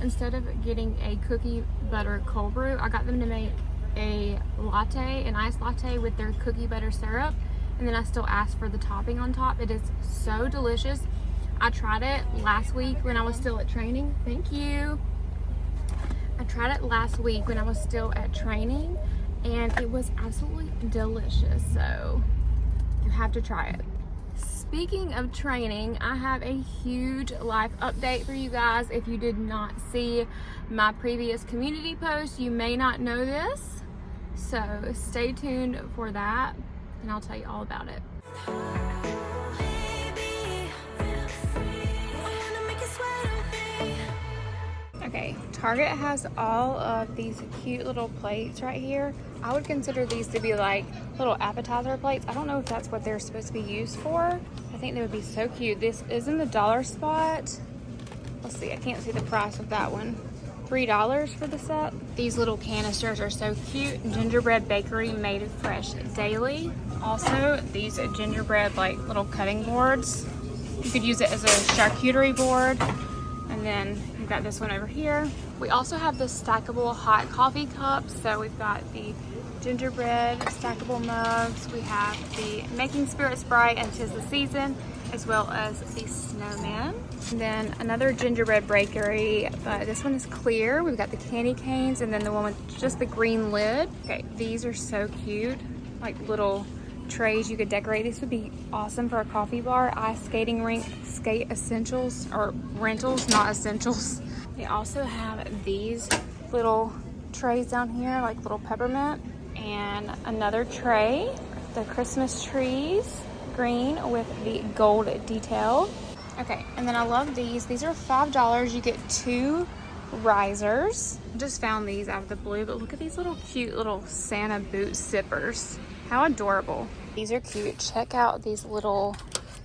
instead of getting a cookie butter cold brew, I got them to make a latte, an iced latte with their cookie butter syrup, and then I still asked for the topping on top. It is so delicious. I tried it last week when I was still at training. Thank you. I tried it last week when I was still at training, and it was absolutely delicious, so you have to try it. Speaking of training, I have a huge life update for you guys. If you did not see my previous community post, you may not know this, so stay tuned for that and I'll tell you all about it. Okay, Target has all of these cute little plates right here. I would consider these to be like little appetizer plates. I don't know if that's what they're supposed to be used for. I think they would be so cute. This is in the dollar spot. Let's see, I can't see the price of that one. $3 for the set. These little canisters are so cute. Gingerbread bakery made fresh daily. Also, these gingerbread like little cutting boards. You could use it as a charcuterie board. And then we've got this one over here. We also have the stackable hot coffee cups. So we've got the gingerbread stackable mugs. We have the Making Spirits Bright and 'Tis the Season, as well as the snowman. And then another gingerbread bakery, but this one is clear. We've got the candy canes and then the one with just the green lid. Okay, these are so cute, like little trays you could decorate. This would be awesome for a coffee bar, ice skating rink, skate essentials, or rentals, not essentials. They also have these little trays down here, like little peppermint, and another tray, the Christmas trees, green with the gold detail. Okay, and then I love these. These are $5. You get 2 risers. Just found these out of the blue, but look at these little cute little Santa boot zippers. How adorable. These are cute. Check out these little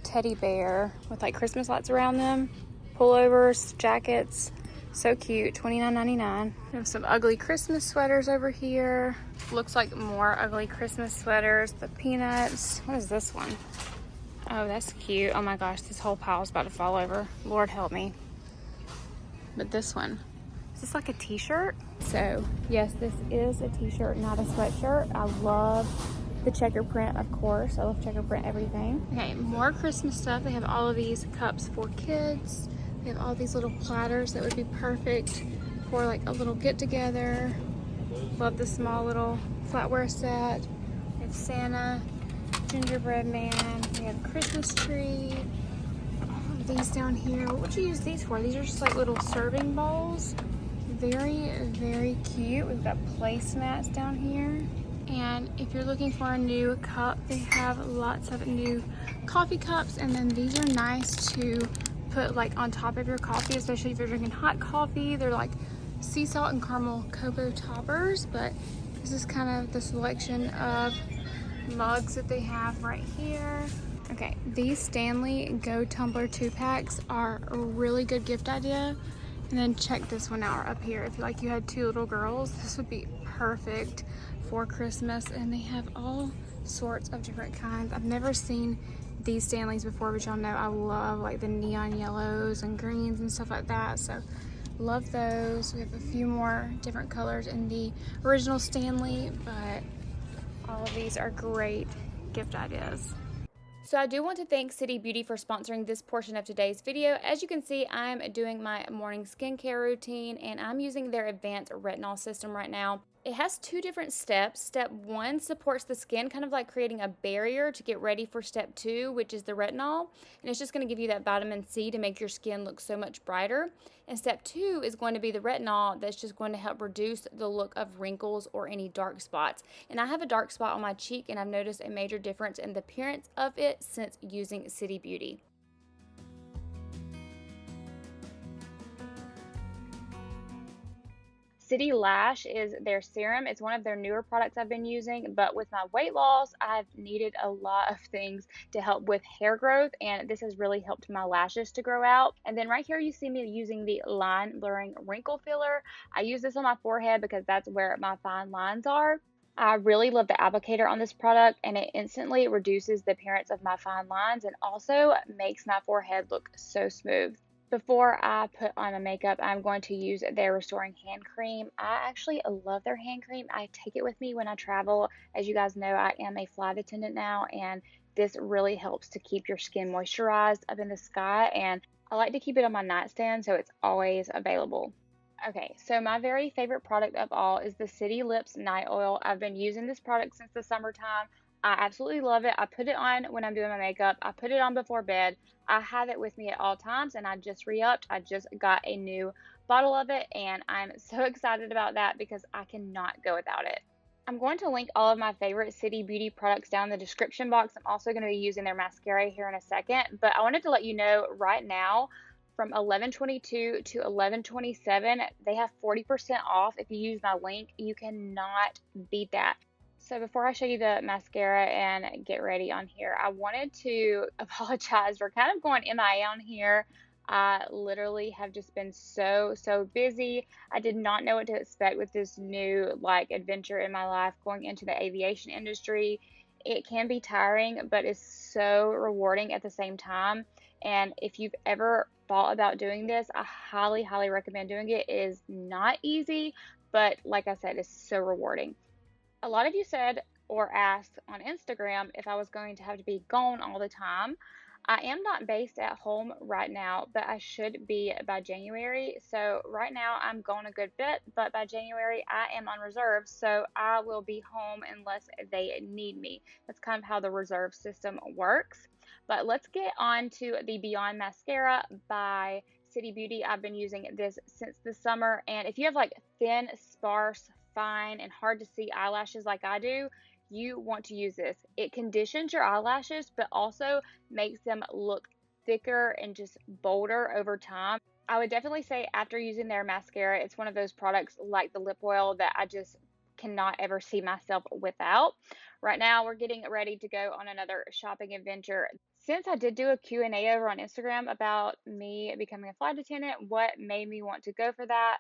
teddy bear with like Christmas lights around them. Pullovers, jackets. So cute. $29.99. We have some ugly Christmas sweaters over here. Looks like more ugly Christmas sweaters. The peanuts. What is this one? Oh, that's cute. Oh my gosh, this whole pile is about to fall over. Lord help me. But this one, is this like a t-shirt? So yes, this is a t-shirt, not a sweatshirt. I love the checker print, of course. I love checker print everything. Okay, more Christmas stuff. They have all of these cups for kids. They have all these little platters that would be perfect for like a little get together. Love the small little flatware set. We have Santa, gingerbread man. We have a Christmas tree. All of these down here. What would you use these for? These are just like little serving bowls. Very, very cute. We've got placemats down here. And if you're looking for a new cup, they have lots of new coffee cups. And then these are nice to put like on top of your coffee, especially if you're drinking hot coffee. They're like sea salt and caramel cocoa toppers, but this is kind of the selection of mugs that they have right here. Okay, these Stanley Go Tumbler 2-packs are a really good gift idea. And then check this one out up here. If like you had 2 little girls, this would be perfect for Christmas. And they have all sorts of different kinds. I've never seen these Stanleys before, but y'all know I love like the neon yellows and greens and stuff like that. So love those. We have a few more different colors in the original Stanley, but all of these are great gift ideas. So I do want to thank City Beauty for sponsoring this portion of today's video. As you can see, I'm doing my morning skincare routine and I'm using their advanced retinol system right now. It has 2 different steps. Step 1 supports the skin, kind of like creating a barrier to get ready for step 2, which is the retinol. And it's just going to give you that vitamin C to make your skin look so much brighter. And step 2 is going to be the retinol that's just going to help reduce the look of wrinkles or any dark spots. And I have a dark spot on my cheek and I've noticed a major difference in the appearance of it since using City Beauty. City Lash is their serum. It's one of their newer products I've been using, but with my weight loss, I've needed a lot of things to help with hair growth, and this has really helped my lashes to grow out. And then right here, you see me using the line blurring wrinkle filler. I use this on my forehead because that's where my fine lines are. I really love the applicator on this product, and it instantly reduces the appearance of my fine lines and also makes my forehead look so smooth. Before I put on my makeup, I'm going to use their Restoring Hand Cream. I actually love their hand cream. I take it with me when I travel. As you guys know, I am a flight attendant now, and this really helps to keep your skin moisturized up in the sky. And I like to keep it on my nightstand so it's always available. Okay, so my very favorite product of all is the City Lips Night Oil. I've been using this product since the summertime. I absolutely love it. I put it on when I'm doing my makeup. I put it on before bed. I have it with me at all times, and I just re-upped. I just got a new bottle of it, and I'm so excited about that because I cannot go without it. I'm going to link all of my favorite City Beauty products down in the description box. I'm also going to be using their mascara here in a second, but I wanted to let you know right now from 11/22 to 11/27, they have 40% off. If you use my link, you cannot beat that. So before I show you the mascara and get ready on here, I wanted to apologize for kind of going MIA on here. I literally have just been so busy. I did not know what to expect with this new adventure in my life going into the aviation industry. It can be tiring, but it's so rewarding at the same time. And if you've ever thought about doing this, I highly recommend doing it. It is not easy, but like I said, it's so rewarding. A lot of you said or asked on Instagram if I was going to have to be gone all the time. I am not based at home right now, but I should be by January. So right now I'm gone a good bit, but by January I am on reserve, so I will be home unless they need me. That's kind of how the reserve system works. But let's get on to the Beyond Mascara by City Beauty. I've been using this since the summer, and if you have thin, sparse, fine, and hard to see eyelashes like I do, you want to use this. It conditions your eyelashes, but also makes them look thicker and just bolder over time. I would definitely say after using their mascara, it's one of those products like the lip oil that I just cannot ever see myself without. Right now, we're getting ready to go on another shopping adventure. Since I did do a Q&A over on Instagram about me becoming a flight attendant, what made me want to go for that,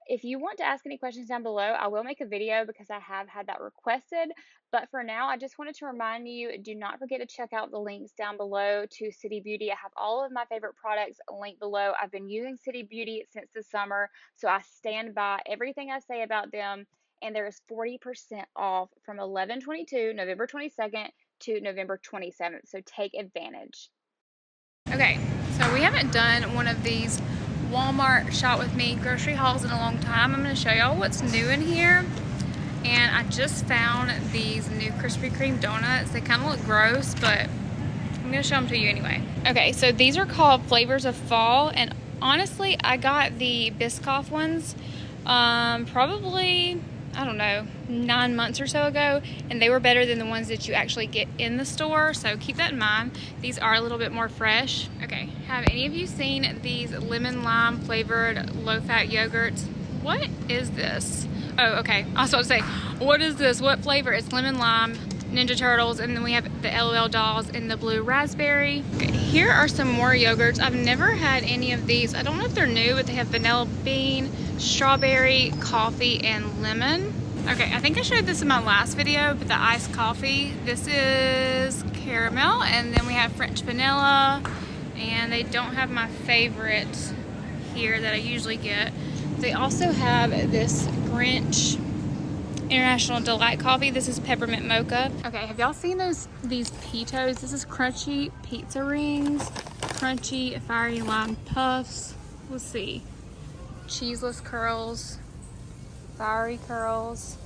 if you want to ask any questions down below, I will make a video because I have had that requested. But for now, I just wanted to remind you, do not forget to check out the links down below to City Beauty. I have all of my favorite products linked below. I've been using City Beauty since the summer, so I stand by everything I say about them. And there is 40% off from 11/22, November 22nd to November 27th. So take advantage. Okay, so we haven't done one of these Walmart shop with me grocery hauls in a long time. I'm going to show y'all what's new in here. And I just found these new Krispy Kreme donuts. They kind of look gross, but I'm going to show them to you anyway. Okay, so these are called Flavors of Fall, and honestly, I got the Biscoff ones probably, I don't know, 9 months or so ago, and they were better than the ones that you actually get in the store, so keep that in mind. These are a little bit more fresh. Okay, have any of you seen these lemon lime flavored low-fat yogurts? What is this? Oh, okay, I was about to say, what is this? What flavor? It's lemon lime, Ninja Turtles, and then we have the LOL dolls in the blue raspberry. Okay, here are some more yogurts. I've never had any of these. I don't know if they're new, but they have vanilla bean, strawberry, coffee, and lemon. Okay, I think I showed this in my last video, but the iced coffee, this is caramel, and then we have French vanilla, and they don't have my favorite here that I usually get. They also have this Grinch International Delight coffee. This is peppermint mocha. Okay, have y'all seen these Pitos? This is crunchy pizza rings, crunchy fiery lime puffs. Let's see. Cheeseless curls, fiery curls,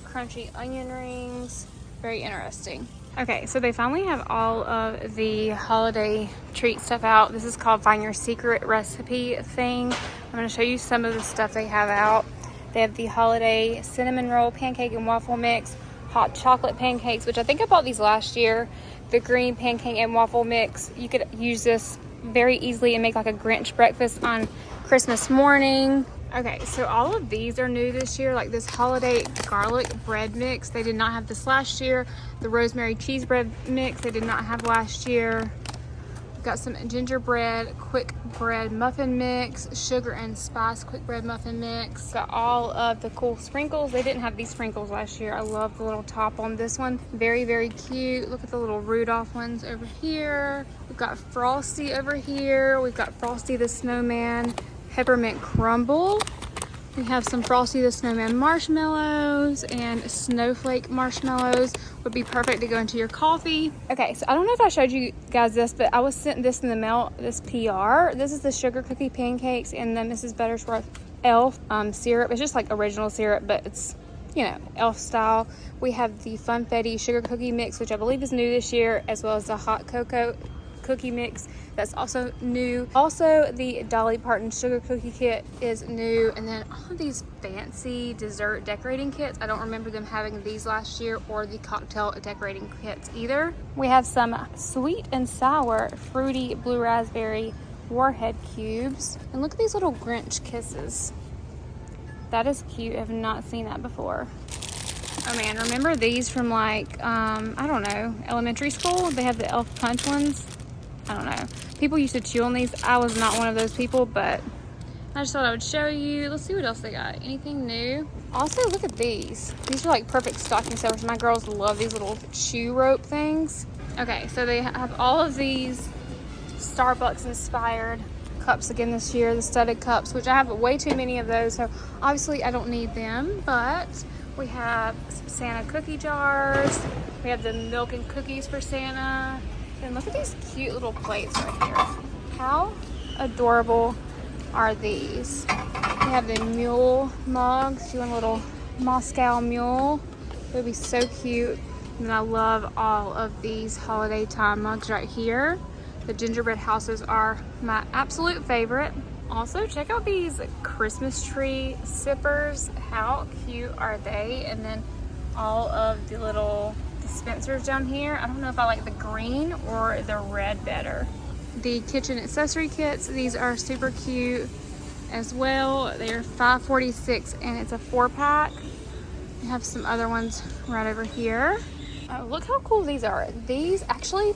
crunchy onion rings. Very interesting. Okay, so they finally have all of the holiday treat stuff out. This is called Find Your Secret Recipe thing. I'm going to show you some of the stuff they have out. They have the holiday cinnamon roll pancake and waffle mix, hot chocolate pancakes, which I think I bought these last year. The green pancake and waffle mix. You could use this very easily and make like a Grinch breakfast on Christmas morning. Okay, so all of these are new this year, like this holiday garlic bread mix. They did not have this last year. The rosemary cheese bread mix they did not have last year. We've got some gingerbread quick bread muffin mix, sugar and spice quick bread muffin mix. Got all of the cool sprinkles. They didn't have these sprinkles last year. I love the little top on this one. Very, very cute. Look at the little Rudolph ones over here. We've got Frosty over here. We've got Frosty the Snowman peppermint crumble. We have some Frosty the Snowman marshmallows, and snowflake marshmallows would be perfect to go into your coffee. Okay, so I don't know if I showed you guys this, but I was sent this in the mail, this PR. This is the sugar cookie pancakes and the Mrs. Buttersworth Elf syrup. It's just like original syrup, but it's, you know, elf style. We have the Funfetti sugar cookie mix, which I believe is new this year, as well as the hot cocoa cookie mix that's also new. Also, the Dolly Parton sugar cookie kit is new, and then all of these fancy dessert decorating kits. I don't remember them having these last year, or the cocktail decorating kits either. We have some sweet and sour fruity blue raspberry warhead cubes, and look at these little Grinch kisses. That is cute. I have not seen that before. Oh man, remember these from like I don't know, elementary school? They have the elf punch ones. I don't know. People used to chew on these. I was not one of those people, but I just thought I would show you. Let's see what else they got. Anything new? Also, look at these. These are like perfect stocking stuffers. My girls love these little chew rope things. Okay, so they have all of these Starbucks inspired cups again this year, the studded cups, which I have way too many of those, so obviously I don't need them. But we have some Santa cookie jars. We have the milk and cookies for Santa. And look at these cute little plates right here. How adorable are these? We have the mule mugs. If you want a little Moscow mule, it would be so cute. And I love all of these holiday time mugs right here. The gingerbread houses are my absolute favorite. Also, check out these Christmas tree sippers. How cute are they? And then all of the little dispensers down here. I don't know if I like the green or the red better. The kitchen accessory kits, these are super cute as well. They are $5.46 and it's a 4-pack. We have some other ones right over here. Oh, look how cool these are. These actually,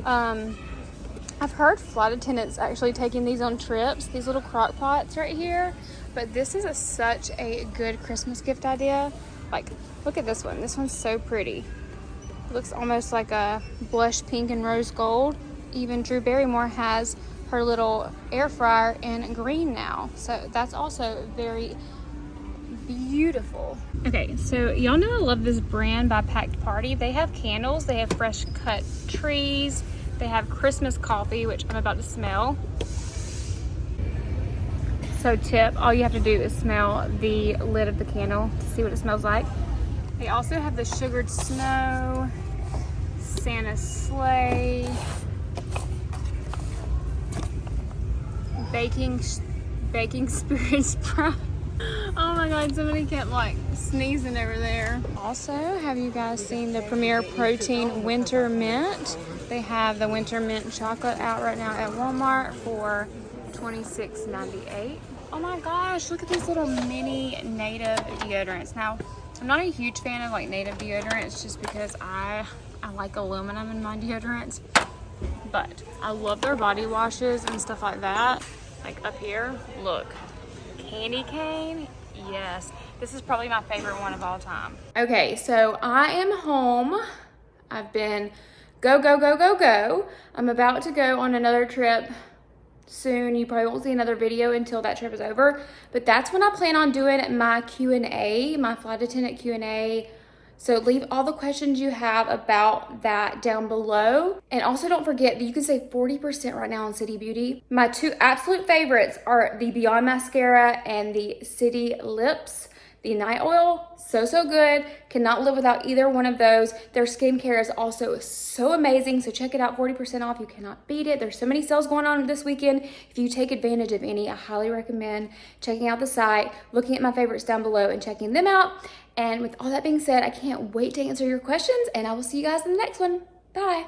I've heard flight attendants actually taking these on trips, these little crock pots right here. But this is such a good Christmas gift idea. Like, look at this one. This one's so pretty. Looks almost like a blush pink and rose gold. Even Drew Barrymore has her little air fryer in green now, so that's also very beautiful. Okay, so y'all know I love this brand by Packed Party. They have candles, they have fresh cut trees, they have Christmas coffee, which I'm about to smell. So tip, all you have to do is smell the lid of the candle to see what it smells like. They also have the sugared snow, Santa's sleigh, baking spirit sprout. Oh my god, somebody kept like sneezing over there. Also, have you guys seen the Premier Protein Winter Mint? They have the Winter Mint chocolate out right now at Walmart for $26.98. Oh my gosh, look at these little mini native deodorants. Now, I'm not a huge fan of like native deodorants just because I like aluminum in my deodorants, but I love their body washes and stuff like that. Like up here, look, candy cane, yes. This is probably my favorite one of all time. Okay, so I am home. I've been go. I'm about to go on another trip soon. You probably won't see another video until that trip is over, but that's when I plan on doing my Q&A, my flight attendant Q&A. So leave all the questions you have about that down below. And also don't forget that you can save 40% right now on City Beauty. My two absolute favorites are the Beyond Mascara and the City Lips. The night oil, so good. Cannot live without either one of those. Their skincare is also so amazing, so check it out, 40% off. You cannot beat it. There's so many sales going on this weekend. If you take advantage of any, I highly recommend checking out the site, looking at my favorites down below and checking them out. And with all that being said, I can't wait to answer your questions, and I will see you guys in the next one. Bye.